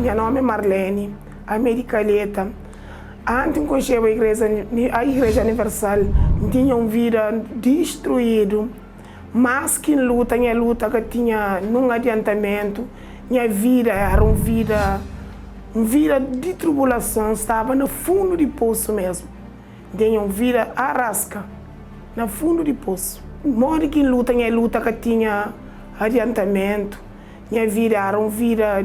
Meu nome é Marlene, a medicaleta. Antes de conhecer a Igreja Universal, tinha uma vida destruída, mas que luta que tinha num adiantamento. Minha vida era uma vida de tribulação, estava no fundo de poço mesmo. Tinha uma vida arrasca, no fundo de poço. Morre que luta que tinha adiantamento. Minha vida era uma vida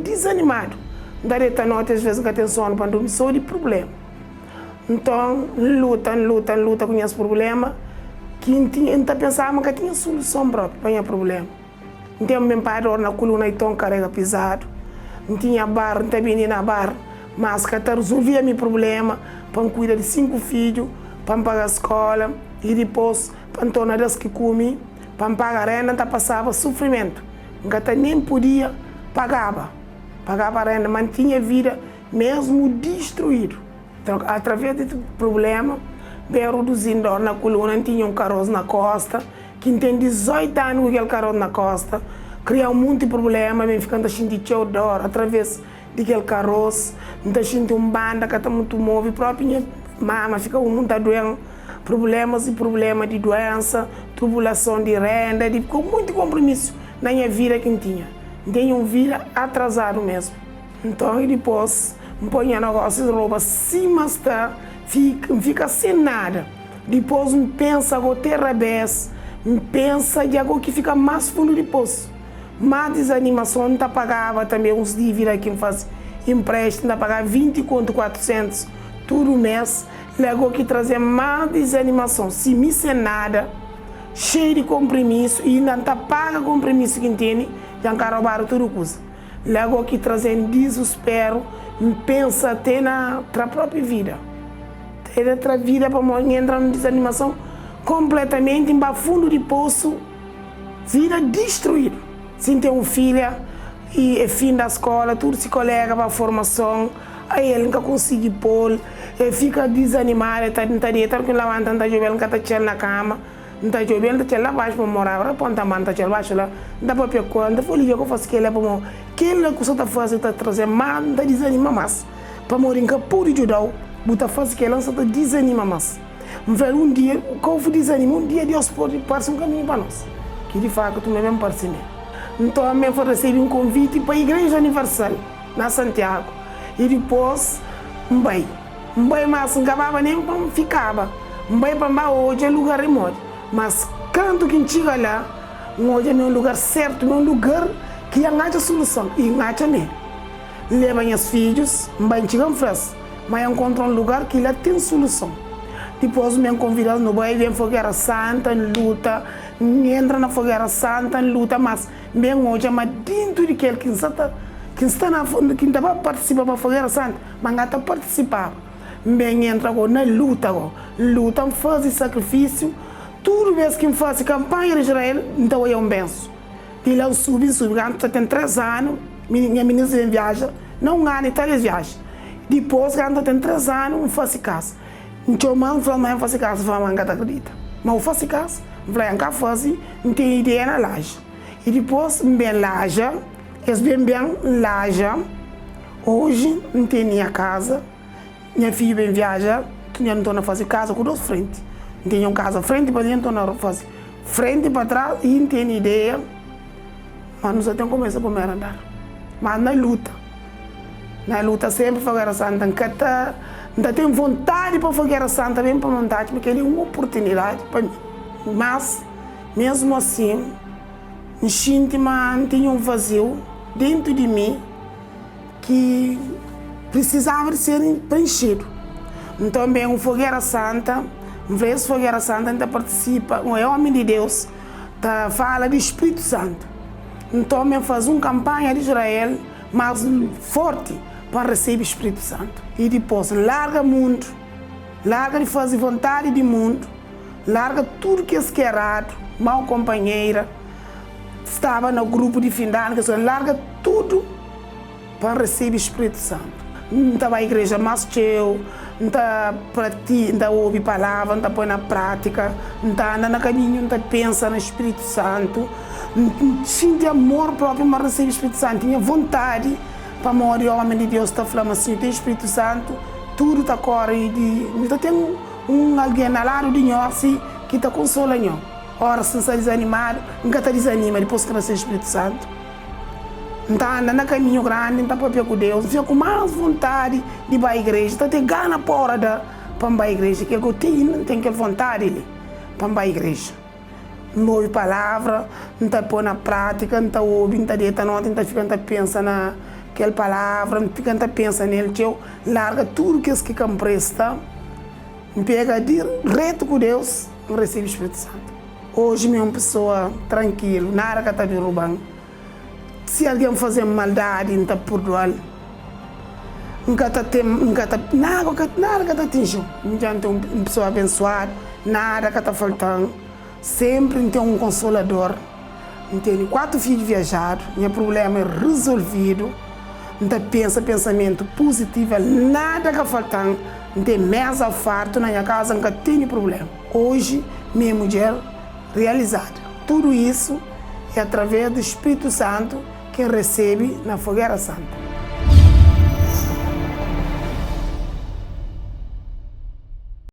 desanimada. Dareta nota às vezes que atenção para dormir só de problema. Então, luta com esse problema, que não pensava que tinha solução própria para o problema. Então, meu pai na coluna então carrega pesado. Não tinha bar, não tinha na bar, mas que resolvia meu problema, para cuidar de 5 filhos, para pagar a escola, e depois para tornar das que come, para pagar a renda, passava sofrimento. Não nem podia pagava a renda, mantinha a vida mesmo destruído. Então, através desse problema, veio reduzindo dor na coluna, tinha um caroço na costa, que tem 18 anos com aquele caroço na costa, cria um monte de problema, vem ficando sentindo dor através daquele caroço, não sentindo um banda que está muito móvel, própria mama fica muito doente, problemas de doença, tribulação de renda, com muito compromisso na minha vida que tinha. Tenho uma vida atrasada mesmo. Então, depois, põe negócio de roupa, sim, mas tá, fica sem nada. Depois, pensa que terra bes, pensa de algo que fica mais fundo de poço. Mais desanimação, não pagava também uns dívidas que faz empréstimo, não pagava 20 conto 400 todo mês. Logo que trazia mais desanimação, se me sem nada, cheio de compromisso e não paga compromisso que tem. Já roubar tudo coisa. Logo que trazendo desespero, pensa até na própria vida. Tem outra vida para entrar em desanimação completamente em fundo de poço, vida destruída. Sem ter uma filha e é fim da escola, tudo se colega para a formação, aí ele nunca consegue pôr, fica desanimado, está que levanta, está jogando, está na cama. Não está jovendo, está lá baixo para morar, agora ponta a mão, está lá baixo lá, não dá para pegar, não foi que eu faço aquilo para morar. Aquilo que você está fazendo, está trazendo mais, não está desanimando mais. Para morar em campo de ajudar, você está fazendo aquilo, você está desanimando mais. Um dia, qual foi desanimo? Um dia Deus pode passar um caminho para nós. Que de fato, tu mesmo parece. Então, eu vou receber um convite para a Igreja Universal, na Santiago. E depois, vai mais, não acabava nem para ficava. Vai para hoje é lugar remoto. Mas quando que chega lá, hoje é um lugar certo, um lugar que acha solução. E acha mesmo. Leva meus filhos, vai chegar em frase, mas encontra um lugar que lá tem solução. Depois me convidam no bairro, vem fogueira santa, luta, entra na fogueira santa, luta, mas bem hoje, mas dentro daquele que está participando da fogueira santa, mas não está participando. Bem entra na luta, faz sacrifício. Tudo vez que faz campanha em Israel, então eu benço. E lá eu subi, antes tem 3 anos, minha ministra viaja, não ganha, Itália viaja. Depois, quando tem 3 anos, eu faço casa. Então, eu faço casa, eu não acredito. Mas eu faço casa, eu faço, não tenho ideia na laje. E depois, bem laje, bem laje. Hoje, não tenho minha casa, minha filha bem viaja, eu não estou a fazer casa com 2 frentes. Tinha casa frente para dentro, frente para trás e não tem ideia, mas não só tem começar a andar. Mas na luta sempre Fogueira Santa, não tem vontade para Fogueira Santa, bem para vontade, porque ele é uma oportunidade para mim. Mas, mesmo assim, tinha um vazio dentro de mim que precisava de ser preenchido. Então, bem, um Fogueira Santa, esse Fogueira Santa ainda participa, um homem de Deus, fala de Espírito Santo. Então, eu faço uma campanha de Israel mais forte para receber o Espírito Santo. E depois, larga o mundo, larga de fazer vontade do mundo, larga tudo que é errado, mal companheira, estava no grupo de fim de ano, larga tudo para receber o Espírito Santo. Não estava a igreja mais cheia, não está para ti, não está ouvir palavra, não está põe na prática, não está andando no caminho, não está pensa no Espírito Santo, não tinha amor próprio para receber o Espírito Santo, tinha vontade, para morrer, o homem de Deus está falando assim, tem Espírito Santo, tudo está correndo, então tem alguém ao lado de nós assim, que está consolando nós. Ora, se está desanimado, nunca está desanimado, depois que nasce o Espírito Santo. Então, anda no caminho grande, está para com Deus, fica com mais vontade de ir para a igreja, está tem gana para ir para a igreja, que eu tenho aquela vontade para ir a igreja. Não ouve palavra, não está pôr na prática, não está ouvindo, não está deita noite, não está ficando pensa naquela palavra, não fica pensa nele, teu larga tudo que que empresta, pega direto com Deus, não recebe o Espírito Santo. Hoje, minha pessoa tranquila, nada que está derrubando. Se alguém fazer maldade, não está perdoando. Nada que está atingindo. Não tem uma pessoa abençoada, nada que está faltando. Sempre tem um consolador. Tenho 4 filhos viajados, meu problema é resolvido. Não pensa pensamento positivo, nada que faltando. Não tem mesa farto na minha casa, nunca tem problema. Hoje, minha mulher realizada. Tudo isso é através do Espírito Santo que recebe na fogueira santa.